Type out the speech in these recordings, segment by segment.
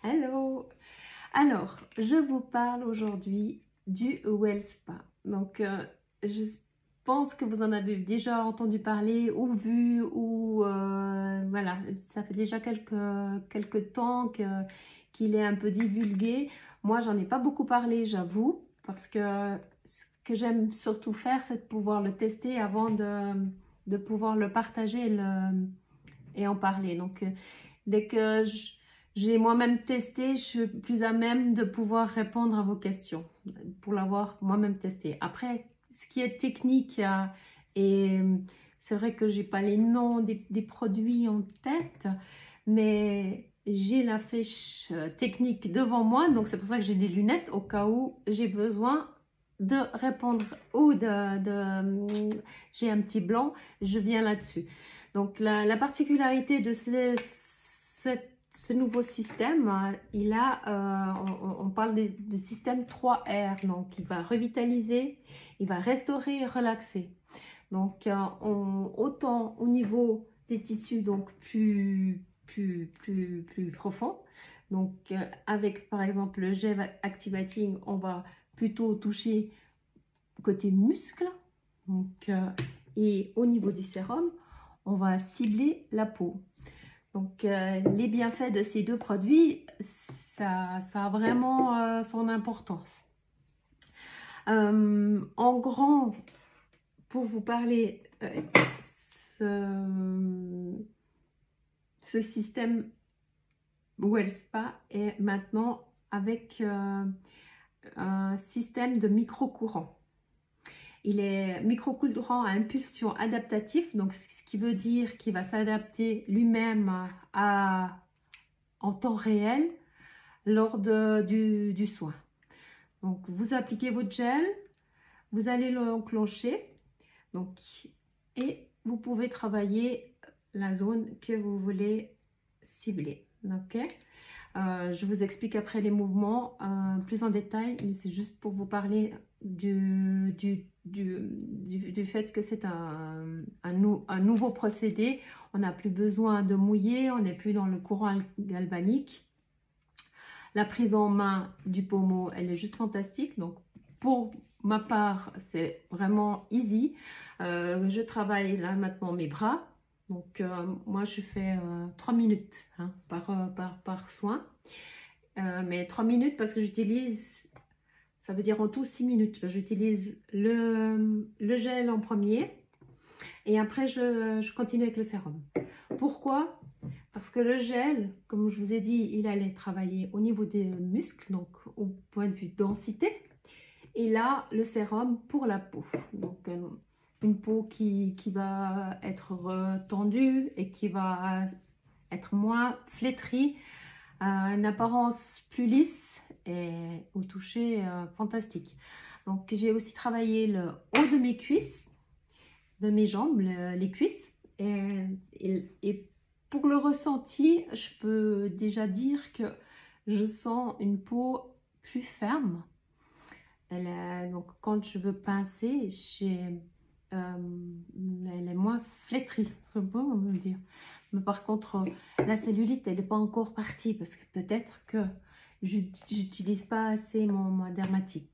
Hello! Alors, je vous parle aujourd'hui du WellSpa. Donc, je pense que vous en avez déjà entendu parler ou vu, ou voilà, ça fait déjà quelques temps qu'il est un peu divulgué. Moi, j'en ai pas beaucoup parlé, j'avoue, parce que ce que j'aime surtout faire, c'est de pouvoir le tester avant de pouvoir le partager et en parler. Donc, dès que j'ai moi-même testé, je suis plus à même de pouvoir répondre à vos questions pour l'avoir moi-même testé. Après, ce qui est technique, et c'est vrai que j'ai pas les noms des produits en tête, mais j'ai la fiche technique devant moi, donc c'est pour ça que j'ai des lunettes au cas où j'ai besoin de répondre ou j'ai un petit blanc, je viens là-dessus. Donc la particularité de ce nouveau système, on parle de système 3R, donc il va revitaliser, il va restaurer et relaxer. Donc autant au niveau des tissus, donc plus profond. Donc avec par exemple le gel activating, on va plutôt toucher côté muscle. Donc, et au niveau du sérum, on va cibler la peau. Donc, les bienfaits de ces deux produits, ça a vraiment son importance. En grand, pour vous parler, ce système WellSpa est maintenant avec un système de micro-courant. Il est micro-courant à impulsion adaptative, donc ce qui veut dire qu'il va s'adapter lui-même en temps réel lors du soin. Donc vous appliquez votre gel, vous allez l'enclencher, donc, et vous pouvez travailler la zone que vous voulez cibler. Ok, je vous explique après les mouvements plus en détail, mais c'est juste pour vous parler du fait que c'est un nouveau procédé. On n'a plus besoin de mouiller, on n'est plus dans le courant galvanique. La prise en main du pommeau, elle est juste fantastique. Donc pour ma part, c'est vraiment easy. Je travaille là maintenant mes bras. Donc moi je fais 3 minutes par soin. Mais 3 minutes parce que j'utilise, ça veut dire en tout 6 minutes. J'utilise le gel en premier et après je continue avec le sérum. Pourquoi? Parce que le gel, comme je vous ai dit, il allait travailler au niveau des muscles, donc au point de vue densité. Et là, le sérum pour la peau. Donc une peau qui va être tendue et qui va être moins flétrie, une apparence plus lisse et au toucher fantastique. Donc j'ai aussi travaillé le haut de mes cuisses, de mes jambes, les cuisses, et pour le ressenti, je peux déjà dire que je sens une peau plus ferme. Donc quand je veux pincer, elle est moins flétrie, je peux me dire. Mais par contre, la cellulite, elle n'est pas encore partie parce que peut-être que j'utilise pas assez ma dermatite.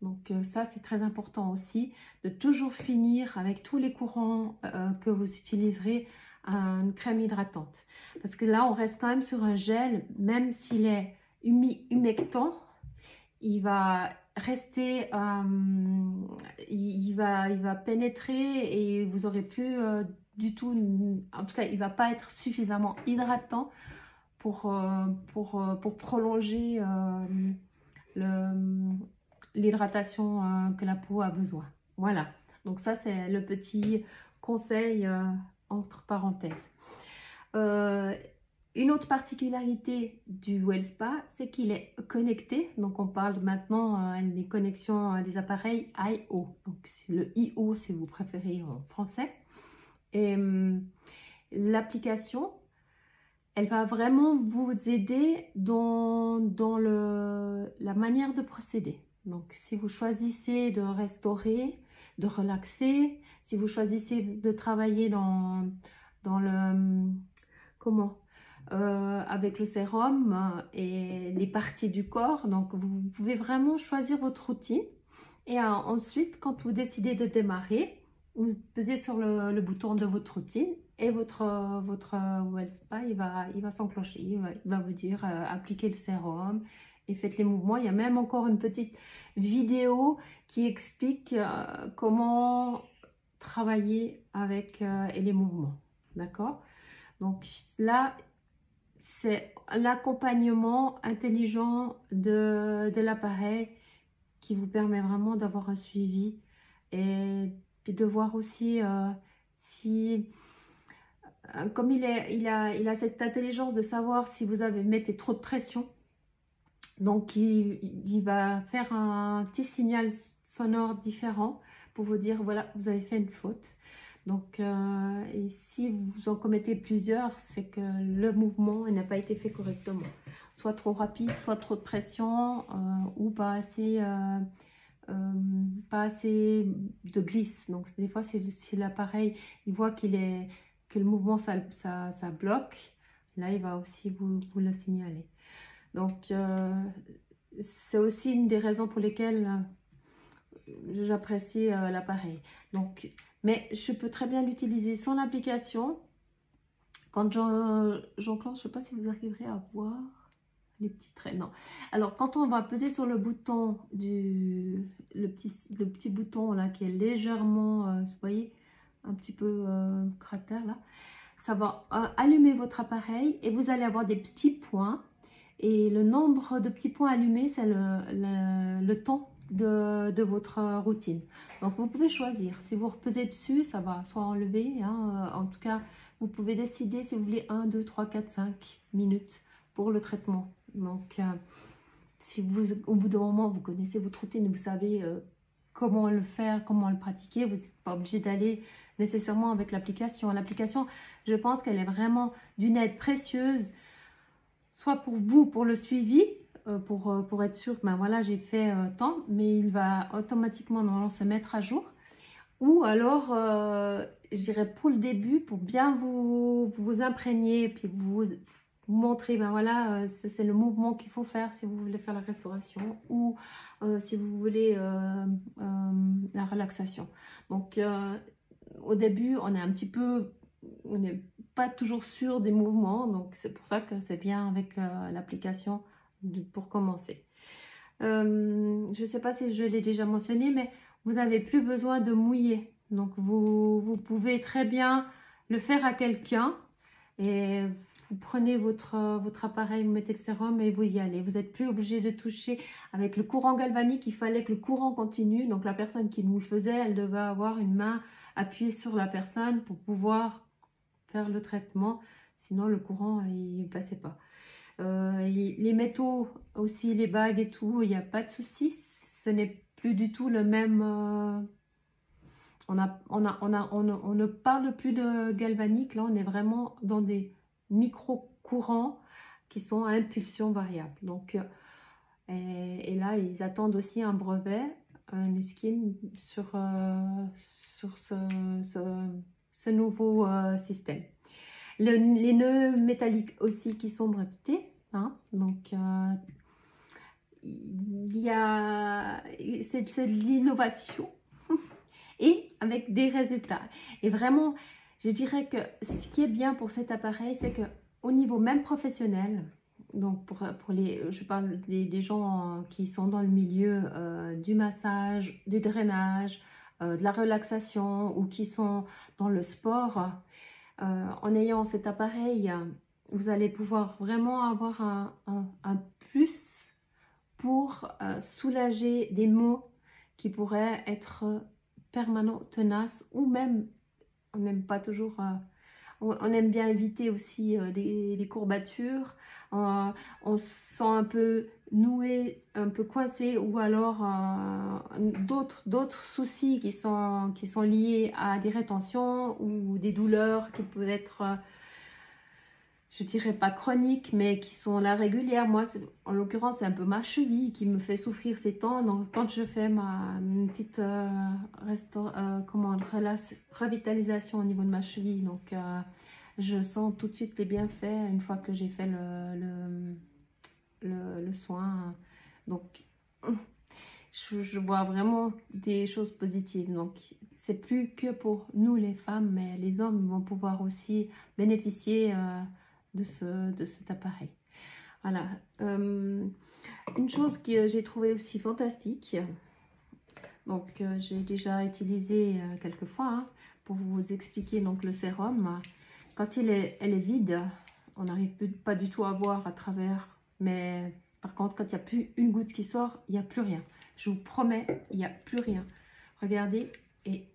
Donc ça, c'est très important aussi, de toujours finir avec tous les courants que vous utiliserez une crème hydratante. Parce que là, on reste quand même sur un gel, même s'il est humectant, il va rester, il va pénétrer et vous aurez plus du tout, en tout cas, il va pas être suffisamment hydratant pour prolonger l'hydratation que la peau a besoin. Voilà, donc ça c'est le petit conseil entre parenthèses. Une autre particularité du WellSpa, c'est qu'il est connecté. Donc on parle maintenant des connexions des appareils IO. Donc le IO si vous préférez en français. Et l'application, elle va vraiment vous aider dans la manière de procéder. Donc si vous choisissez de restaurer, de relaxer, si vous choisissez de travailler dans le... Comment avec le sérum et les parties du corps. Donc vous pouvez vraiment choisir votre routine. Et ensuite, quand vous décidez de démarrer, vous pesez sur le bouton de votre routine et votre WellSpa, il va s'enclencher. Il va vous dire appliquez le sérum et faites les mouvements. Il y a même encore une petite vidéo qui explique comment travailler avec les mouvements. D'accord? Donc là, c'est l'accompagnement intelligent de l'appareil qui vous permet vraiment d'avoir un suivi et puis de voir aussi si, comme il a cette intelligence de savoir si vous mettez trop de pression. Donc il va faire un petit signal sonore différent pour vous dire voilà, vous avez fait une faute. Donc et si vous en commettez plusieurs, c'est que le mouvement n'a pas été fait correctement, soit trop rapide, soit trop de pression ou pas assez de glisse. Donc des fois si l'appareil il voit que le mouvement ça bloque, là il va aussi vous le signaler. Donc c'est aussi une des raisons pour lesquelles j'apprécie l'appareil. Donc mais je peux très bien l'utiliser sans l'application. Quand j'enclenche, je ne sais pas si vous arriverez à voir les petits traits. Non. Alors, quand on va peser sur le bouton, le petit bouton là qui est légèrement, vous voyez, un petit peu cratère là, ça va allumer votre appareil et vous allez avoir des petits points. Et le nombre de petits points allumés, c'est le temps de votre routine. Donc vous pouvez choisir, si vous repesez dessus, ça va soit enlever, hein, en tout cas vous pouvez décider si vous voulez 1, 2, 3, 4, 5 minutes pour le traitement. Donc si vous, au bout d'un moment, vous connaissez votre routine, vous savez comment le faire, comment le pratiquer, vous n'êtes pas obligé d'aller nécessairement avec l'application. L'application, je pense qu'elle est vraiment d'une aide précieuse, soit pour vous, pour le suivi, pour être sûr que ben voilà, j'ai fait tant, mais il va automatiquement normalement se mettre à jour. Ou alors, je dirais pour le début, pour bien vous imprégner, et puis vous montrer, ben voilà, c'est le mouvement qu'il faut faire si vous voulez faire la restauration ou si vous voulez la relaxation. Donc, au début, on est un petit peu... on n'est pas toujours sûr des mouvements, donc c'est pour ça que c'est bien avec l'application pour commencer. Je ne sais pas si je l'ai déjà mentionné, mais vous n'avez plus besoin de mouiller. Donc vous pouvez très bien le faire à quelqu'un et vous prenez votre appareil, vous mettez le sérum et vous y allez. Vous n'êtes plus obligé de toucher avec le courant galvanique. Il fallait que le courant continue. Donc la personne qui nous le faisait, elle devait avoir une main appuyée sur la personne pour pouvoir faire le traitement. Sinon le courant il ne passait pas. Les métaux aussi, les bagues et tout, il n'y a pas de souci. Ce n'est plus du tout le même... on ne parle plus de galvanique. Là, on est vraiment dans des micro-courants qui sont à impulsion variable. Donc, et là, ils attendent aussi un brevet, un Nuskin, sur ce nouveau système. Les nœuds métalliques aussi qui sont brevetés, hein, donc c'est de l'innovation et avec des résultats. Et vraiment, je dirais que ce qui est bien pour cet appareil, c'est que au niveau même professionnel, donc je parle des gens qui sont dans le milieu du massage, du drainage, de la relaxation ou qui sont dans le sport. En ayant cet appareil, vous allez pouvoir vraiment avoir un plus pour soulager des maux qui pourraient être permanents, tenaces, ou même, on n'aime pas toujours, on aime bien éviter aussi des courbatures, on se sent un peu noué, un peu coincé, ou alors d'autres soucis qui sont liés à des rétentions ou des douleurs qui peuvent être, je dirais pas chroniques, mais qui sont là régulières. Moi, en l'occurrence, c'est un peu ma cheville qui me fait souffrir ces temps. Donc, quand je fais ma petite revitalisation au niveau de ma cheville, donc je sens tout de suite les bienfaits une fois que j'ai fait le soin. Donc, je vois vraiment des choses positives. Donc, c'est plus que pour nous les femmes, mais les hommes vont pouvoir aussi bénéficier de cet appareil. Voilà. Une chose que j'ai trouvé aussi fantastique, donc j'ai déjà utilisé quelques fois hein, pour vous expliquer donc le sérum. Quand elle est vide, on n'arrive pas du tout à voir à travers, mais par contre quand il n'y a plus une goutte qui sort, il n'y a plus rien. Je vous promets, il n'y a plus rien. Regardez, et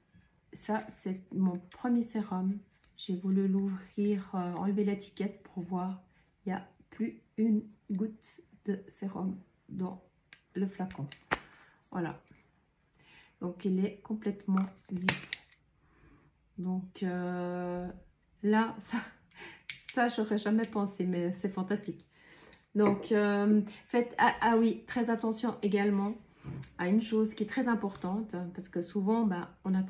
ça c'est mon premier sérum. J'ai voulu l'ouvrir, enlever l'étiquette pour voir. Il n'y a plus une goutte de sérum dans le flacon. Voilà. Donc il est complètement vide. Donc là, ça j'aurais jamais pensé, mais c'est fantastique. Donc faites, oui, très attention également à une chose qui est très importante, parce que souvent, on a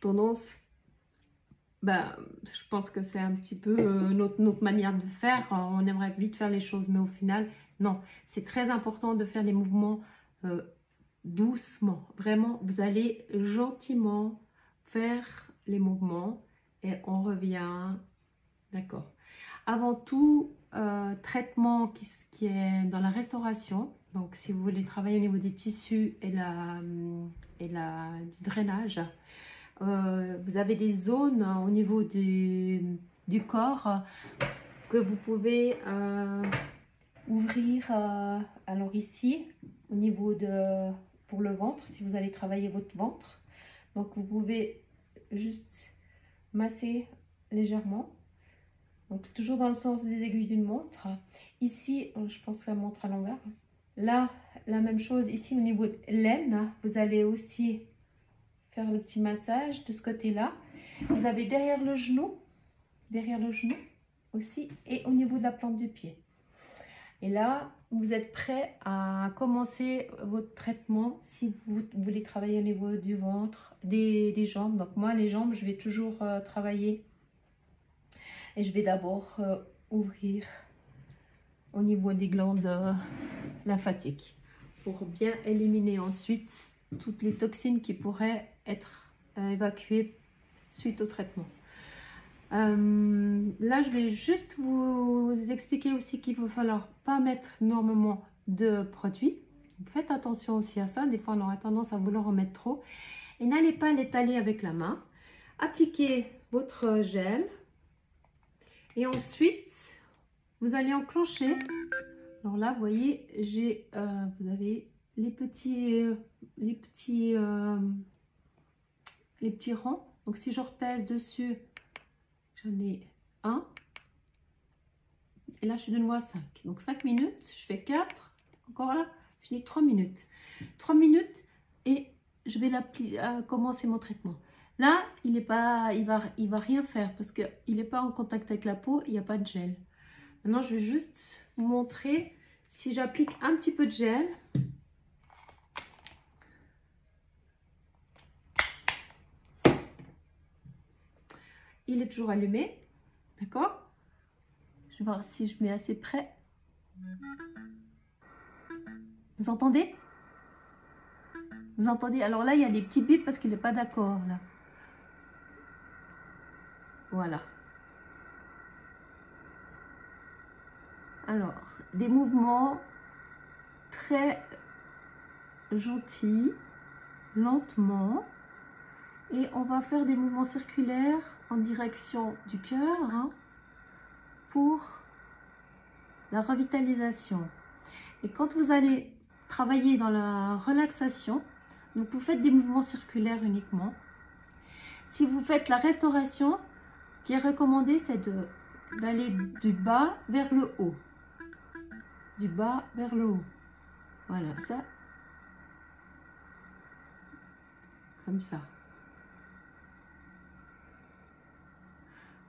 tendance, je pense que c'est un petit peu notre manière de faire, on aimerait vite faire les choses, mais au final, non, c'est très important de faire les mouvements doucement, vraiment, vous allez gentiment faire les mouvements et on revient, d'accord. Avant tout, traitement qui est dans la restauration, donc si vous voulez travailler au niveau des tissus et du drainage, vous avez des zones au niveau du corps que vous pouvez ouvrir. Alors ici, au niveau pour le ventre, si vous allez travailler votre ventre, donc vous pouvez juste masser légèrement. Donc toujours dans le sens des aiguilles d'une montre. Ici, je pense que la montre à l'envers. Là, la même chose ici au niveau de l'aine. Vous allez aussi faire le petit massage de ce côté-là. Vous avez derrière le genou aussi, et au niveau de la plante du pied. Et là, vous êtes prêt à commencer votre traitement si vous voulez travailler au niveau du ventre, des jambes. Donc moi, les jambes, je vais toujours travailler. Et je vais d'abord ouvrir au niveau des glandes lymphatiques pour bien éliminer ensuite toutes les toxines qui pourraient être évacuées suite au traitement. Là, je vais juste vous expliquer aussi qu'il va falloir pas mettre énormément de produits. Faites attention aussi à ça. Des fois, on aura tendance à vouloir en mettre trop. Et n'allez pas l'étaler avec la main. Appliquez votre gel. Et ensuite, vous allez enclencher. Alors là, vous voyez, vous avez les petits rangs. Donc si je repèse dessus, j'en ai un. Et là, je suis de nouveau à 5. Donc 5 minutes, je fais 4. Encore là, je dis 3 minutes. 3 minutes et je vais commencer mon traitement. Là, il va rien faire parce qu'il n'est pas en contact avec la peau, il n'y a pas de gel. Maintenant, je vais juste vous montrer si j'applique un petit peu de gel. Il est toujours allumé, d'accord? Je vais voir si je mets assez près. Vous entendez? Vous entendez? Alors là, il y a des petits bips parce qu'il n'est pas d'accord là. Voilà. Alors, des mouvements très gentils, lentement. Et on va faire des mouvements circulaires en direction du cœur hein, pour la revitalisation. Et quand vous allez travailler dans la relaxation, donc vous faites des mouvements circulaires uniquement. Si vous faites la restauration, ce qui est recommandé, c'est d'aller du bas vers le haut. Du bas vers le haut. Voilà, ça. Comme ça.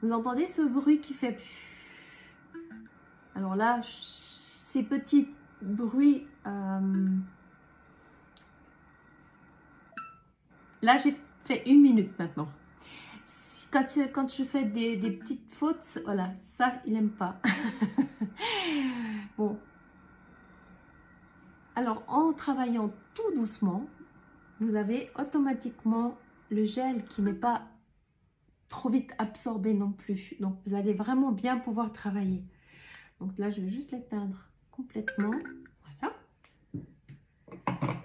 Vous entendez ce bruit qui fait... Alors là, ces petits bruits... Là, j'ai fait 1 minute maintenant. quand je fais des petites fautes, voilà, ça, il n'aime pas. Bon. Alors, en travaillant tout doucement, vous avez automatiquement le gel qui n'est pas trop vite absorbé non plus. Donc, vous allez vraiment bien pouvoir travailler. Donc là, je vais juste l'éteindre complètement. Voilà.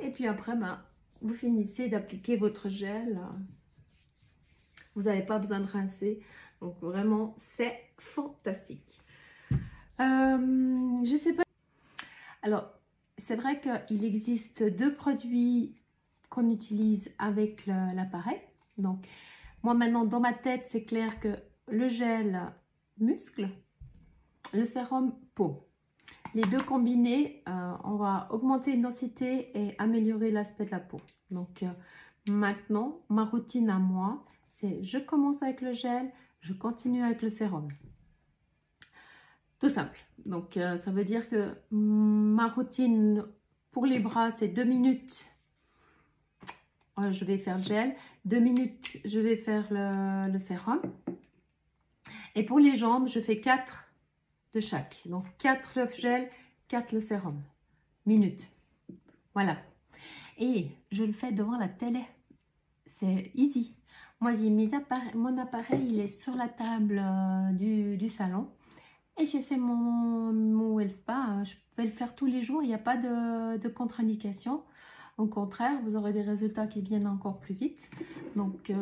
Et puis après, ben, vous finissez d'appliquer votre gel. Vous n'avez pas besoin de rincer. Donc vraiment, c'est fantastique. Je sais pas. Alors, c'est vrai qu'il existe deux produits qu'on utilise avec l'appareil. Donc, moi maintenant, dans ma tête, c'est clair que le gel muscle, le sérum peau. Les deux combinés, on va augmenter une densité et améliorer l'aspect de la peau. Donc, maintenant, ma routine à moi, c'est je commence avec le gel, je continue avec le sérum. Tout simple. Donc, ça veut dire que ma routine pour les bras, c'est 2 minutes. Je vais faire le gel. 2 minutes, je vais faire le sérum. Et pour les jambes, je fais 4 de chaque. Donc, 4 le gel, 4 le sérum. Minutes. Voilà. Et je le fais devant la télé. C'est easy. Moi, j'ai mon appareil, il est sur la table du salon. Et j'ai fait mon WellSpa. Je peux le faire tous les jours. Il n'y a pas de contre-indication. Au contraire, vous aurez des résultats qui viennent encore plus vite. Donc,